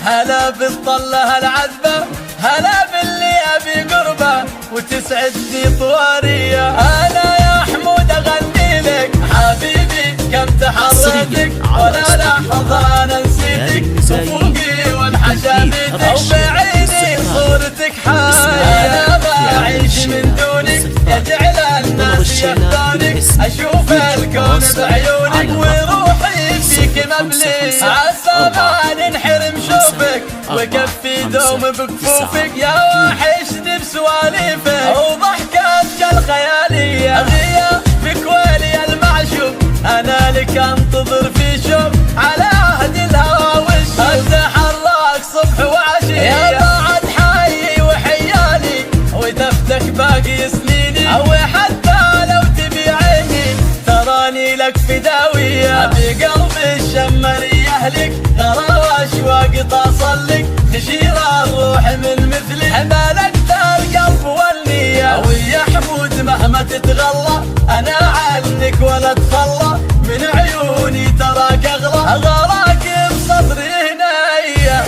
هلا بالطلة العذبة، هلا باللي أبي قربه وتسعدني طواريه. أنا يا حمود أغني لك حبيبي كم تحريتك ولا لحظة أنا نسيتك، وفوقي وانحشى بيتك وبعيني صورتك حية. أنا ما أعيش من دونك يا جعل الناس يخدونك، أشوف الكون بعيونك وروحي فيك مملي. عسى ما ننحرم شوفك وكفي دوم بكفوفك، يا وحشني بسواليفك وضحكاتك الخيالية. غيابك ويلي المعشوق أنا لك أنتظر في شوق، على عهد الهوى والشوق أتحرك صبح وعشية. يا بعد حي وحيالي ودفتك باقي سنيني، أو حتى لو تبي عيني تراني لك فداوية. بقلبي الشمري أهلك غرى وأشواق تصل لك، تشير الروح من مثلك حمالك ذا القلب والنية. ويا حمود مهما تتغلى أنا عنك ولا اتخلى، من عيوني تراك أغلى غراك بصدري هنية.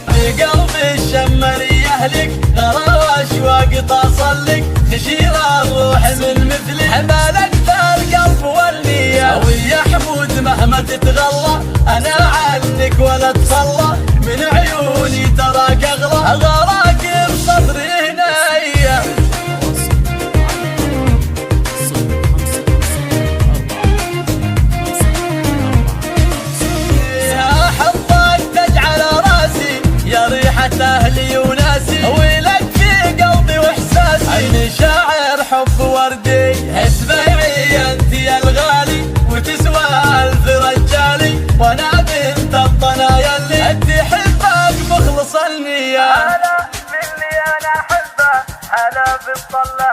بقلبي الشمري أهلك غرى وأشواق تصل لك، تشير الروح من مثلك حمالك ذا القلب والنية. ويا حمود مهما تتغلى أنا عنك ولا اتخلى، من عيوني تراك أغلى غراك بصدري هنية. يا حظك تجعل راسي يا ريحة أهلي وناسي، ولك في قلبي وإحساسي عيني شاعر حب وردي. اسمعي أنت يا الغالي وتسوى ألف رجالي، وأنا بنت الطنايا اللي تحبك مخلص النية. هلا باللي أنا أحبه، هلا بالطلة